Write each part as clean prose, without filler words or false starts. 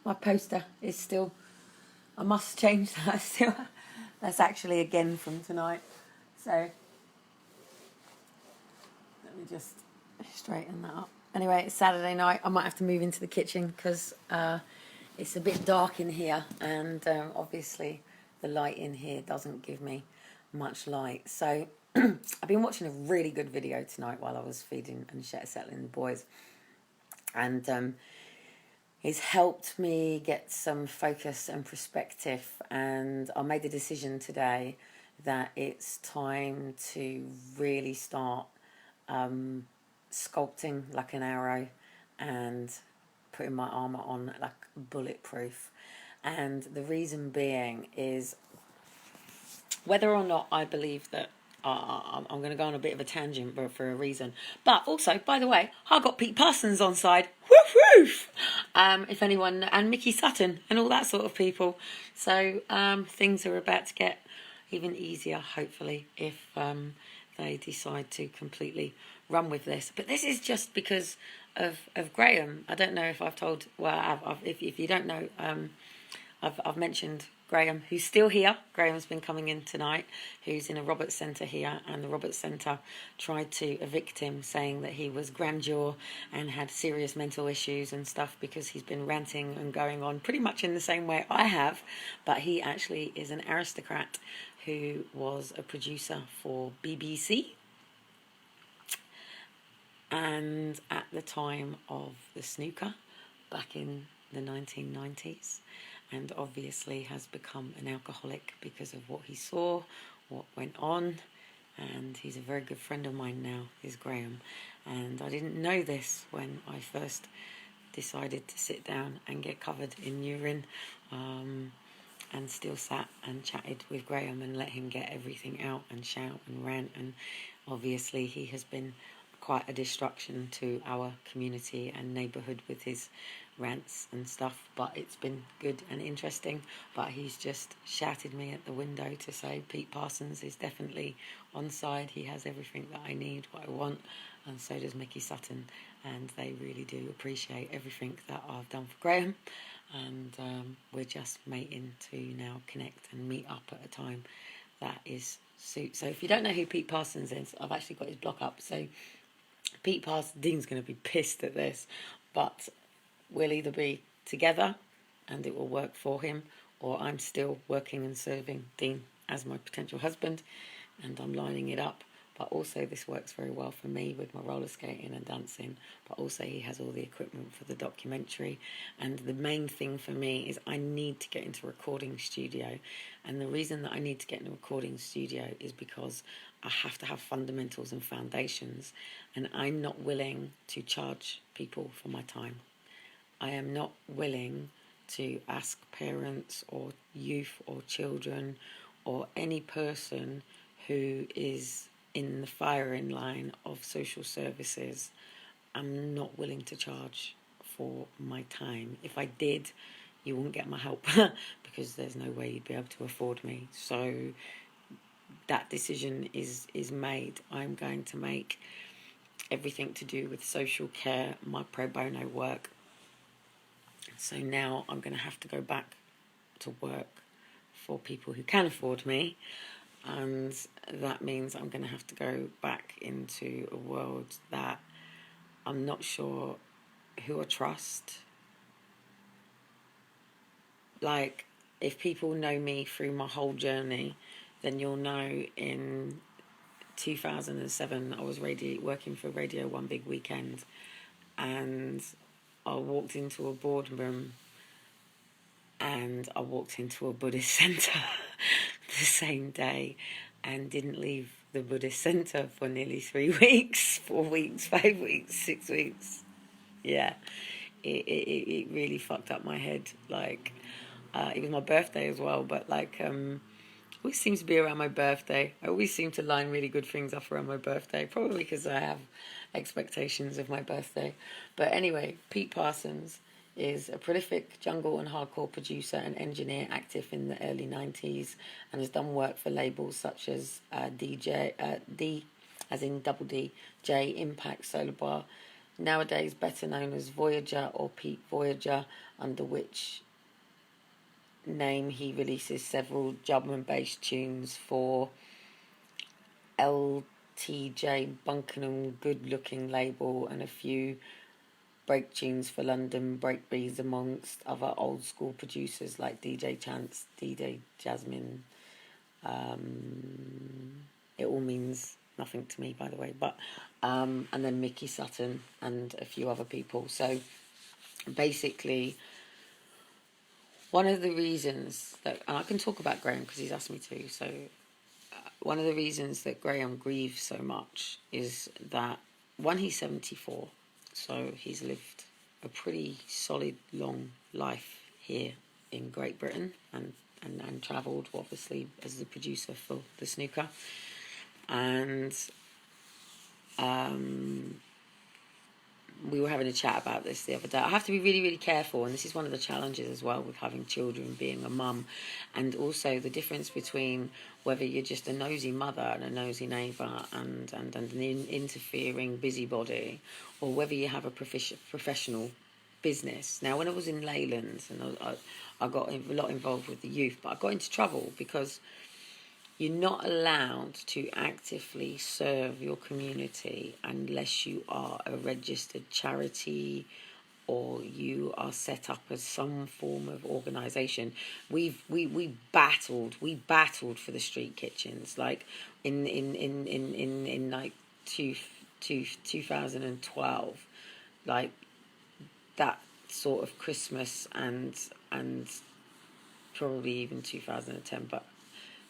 My poster is still, I must change that still. That's actually again from tonight. So let me just straighten that up. Anyway, it's Saturday night. I might have to move into the kitchen because it's a bit dark in here, and obviously the light in here doesn't give me much light. So I've been watching a really good video tonight while I was feeding and settling the boys, and it's helped me get some focus and perspective. And I made the decision today that it's time to really start sculpting like an arrow and putting my armor on like bulletproof. And the reason being is whether or not I believe that I'm going to go on a bit of a tangent, but for a reason. But also, by the way, I got Pete Parsons on side. Woof woof. If anyone, and Mickey Sutton and all that sort of people. So things are about to get even easier, hopefully, if they decide to completely run with this. But this is just because of Graham. I don't know if I've told. Well, if you don't know, I've mentioned Graham, who's still here. Graham's been coming in tonight, who's in a Roberts Centre here, and the Roberts Centre tried to evict him, saying that he was grandeur and had serious mental issues and stuff because he's been ranting and going on pretty much in the same way I have, but he actually is an aristocrat who was a producer for BBC, and at the time of the snooker back in the 1990s, and obviously has become an alcoholic because of what he saw, what went on, and he's a very good friend of mine now, is Graham. And I didn't know this when I first decided to sit down and get covered in urine, and still sat and chatted with Graham and let him get everything out and shout and rant. And obviously he has been quite a destruction to our community and neighbourhood with his rants and stuff, but it's been good and interesting. But he's just shouted me at the window to say Pete Parsons is definitely on side. He has everything that I need, what I want, and so does Mickey Sutton, and they really do appreciate everything that I've done for Graham. And we're just mating to now connect and meet up at a time that is suit. So if you don't know who Pete Parsons is, I've actually got his block up. So Pete Parsons, Dean's going to be pissed at this, but we'll either be together and it will work for him, or I'm still working and serving Dean as my potential husband, and I'm lining it up. But also this works very well for me with my roller skating and dancing, but also he has all the equipment for the documentary. And the main thing for me is I need to get into a recording studio, and the reason that I need to get in a recording studio is because I have to have fundamentals and foundations, and I'm not willing to charge people for my time. I am not willing to ask parents or youth or children or any person who is in the firing line of social services. I'm not willing to charge for my time. If I did, you wouldn't get my help because there's no way you'd be able to afford me. So that decision is made. I'm going to make everything to do with social care my pro bono work. So now I'm going to have to go back to work for people who can afford me, and that means I'm going to have to go back into a world that I'm not sure who I trust. Like, if people know me through my whole journey, then you'll know in 2007 I was working for Radio 1 Big Weekend, and I walked into a boardroom and I walked into a Buddhist centre the same day and didn't leave the Buddhist centre for nearly 3 weeks, 4 weeks, 5 weeks, 6 weeks. Yeah, it really fucked up my head. Like, it was my birthday as well, but like, always seems to be around my birthday. I always seem to line really good things up around my birthday, probably because I have expectations of my birthday. But anyway, Pete Parsons is a prolific jungle and hardcore producer and engineer active in the early 90s, and has done work for labels such as D as in double D, J, Impact, Solar Bar, nowadays better known as Voyager or Pete Voyager, under which name he releases several German-based tunes for LTJ Buckingham Good Looking label and a few break tunes for London Breakbeats, amongst other old school producers like DJ Chance, DJ Jasmine. It all means nothing to me, by the way, but and then Mickey Sutton and a few other people. So basically, one of the reasons that, and I can talk about Graham because he's asked me to, so one of the reasons that Graham grieves so much is that, one, he's 74, so he's lived a pretty solid, long life here in Great Britain and travelled, obviously, as the producer for the snooker. And we were having a chat about this the other day. I have to be really, really careful, and this is one of the challenges as well with having children, being a mum, and also the difference between whether you're just a nosy mother and a nosy neighbour and an interfering busybody, or whether you have a professional business. Now, when I was in Leyland, and I got a lot involved with the youth, but I got into trouble because you're not allowed to actively serve your community unless you are a registered charity or you are set up as some form of organisation. We battled for the street kitchens, like in like 2012, like that sort of Christmas and probably even 2010, but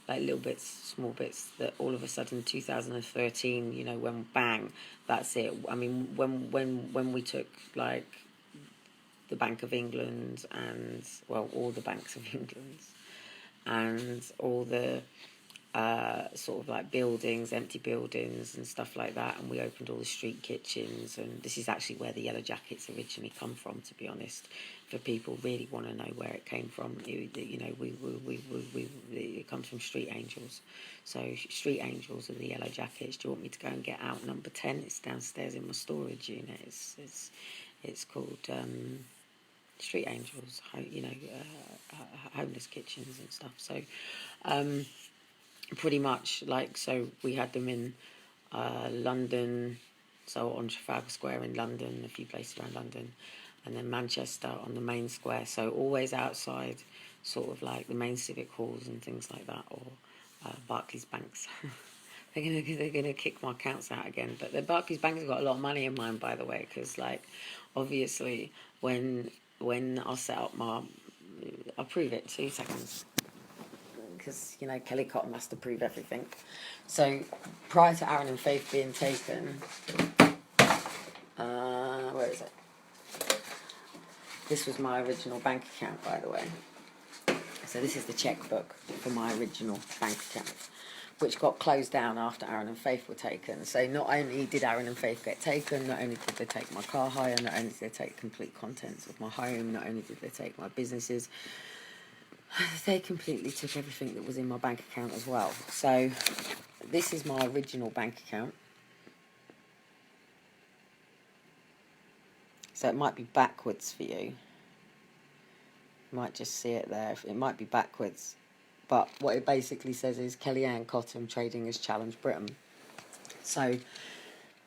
like little bits, small bits, that all of a sudden 2013, you know, when bang, that's it. I mean, when we took like the Bank of England and, well, all the banks of England and all the sort of like buildings, empty buildings and stuff like that, and we opened all the street kitchens, and this is actually where the Yellow Jackets originally come from, to be honest. For people really want to know where it came from, you know, it comes from Street Angels. So Street Angels are the Yellow Jackets. Do you want me to go and get out number 10? It's downstairs in my storage unit. It's called Street Angels, you know, homeless kitchens and stuff. So pretty much, like, so we had them in London, so on Trafalgar Square in London, a few places around London, and then Manchester on the main square, so always outside sort of like the main civic halls and things like that, or Barclays Banks. They're gonna kick my accounts out again, but the Barclays Bank has got a lot of money in mind, by the way, because like obviously when I'll set up my, I'll prove it, 2 seconds, because, you know, Kelly Cotton must approve everything. So prior to Aaron and Faith being taken, where is it? This was my original bank account, by the way. So this is the checkbook for my original bank account, which got closed down after Aaron and Faith were taken. So not only did Aaron and Faith get taken, not only did they take my car hire, not only did they take complete contents of my home, not only did they take my businesses, they completely took everything that was in my bank account as well. So this is my original bank account. So it might be backwards for you. You might just see it there. It might be backwards. But what it basically says is Kellyanne Cotton trading as Challenge Britain. So,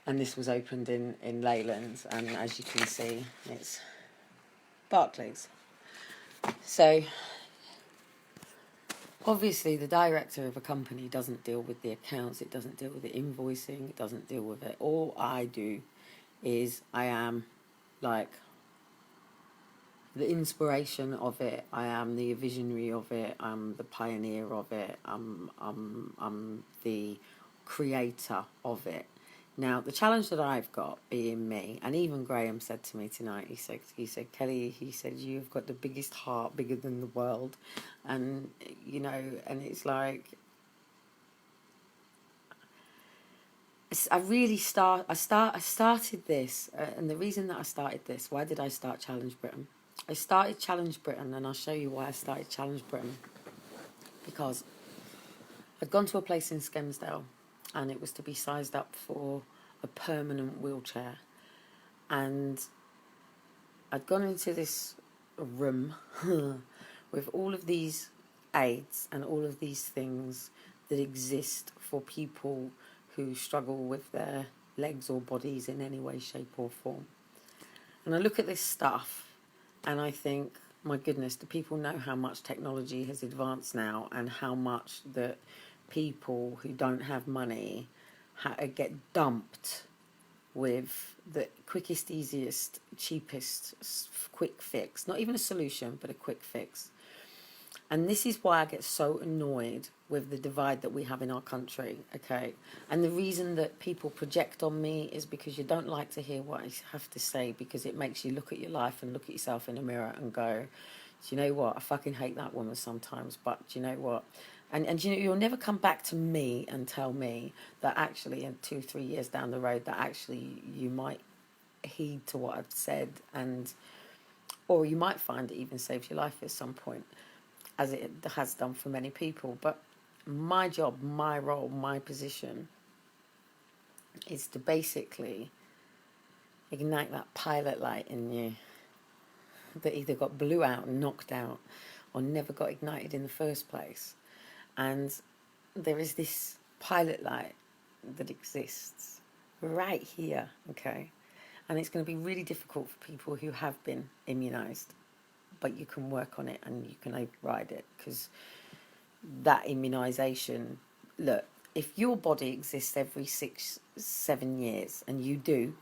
and this was opened in Leyland, and as you can see, it's Barclays. So obviously the director of a company doesn't deal with the accounts, it doesn't deal with the invoicing, it doesn't deal with it. All I do is I am like the inspiration of it, I am the visionary of it, I'm the pioneer of it, I'm the creator of it. Now, the challenge that I've got, being me, and even Graham said to me tonight, he said, Kelly, he said, you've got the biggest heart, bigger than the world. And, you know, and it's like, I started this, and the reason that I started this, why did I start Challenge Britain? I started Challenge Britain, and I'll show you why I started Challenge Britain. Because I'd gone to a place in Skelmersdale, and it was to be sized up for a permanent wheelchair. And I'd gone into this room with all of these aids and all of these things that exist for people who struggle with their legs or bodies in any way, shape, or form. And I look at this stuff and I think, my goodness, do people know how much technology has advanced now, and how much that people who don't have money get dumped with the quickest, easiest, cheapest, quick fix. Not even a solution, but a quick fix. And this is why I get so annoyed with the divide that we have in our country, okay? And the reason that people project on me is because you don't like to hear what I have to say, because it makes you look at your life and look at yourself in a mirror and go, do you know what? I fucking hate that woman sometimes, but do you know what? And you know, you'll never come back to me and tell me that actually in 2-3 years down the road that actually you might heed to what I've said, and or you might find it even saves your life at some point, as it has done for many people. But my job, my role, my position is to basically ignite that pilot light in you that either got blew out and knocked out or never got ignited in the first place. And there is this pilot light that exists right here, okay? And it's going to be really difficult for people who have been immunised, but you can work on it and you can override it, because that immunisation, look, if your body exists every 6-7 years, and you do,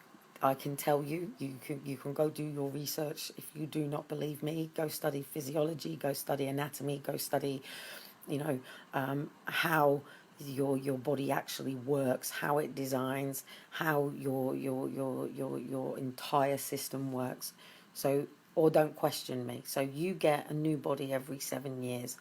I can tell you, you can go do your research. If you do not believe me, go study physiology, go study anatomy, go study, you know, how your body actually works, how it designs, how your entire system works. So, or don't question me. So you get a new body every 7 years.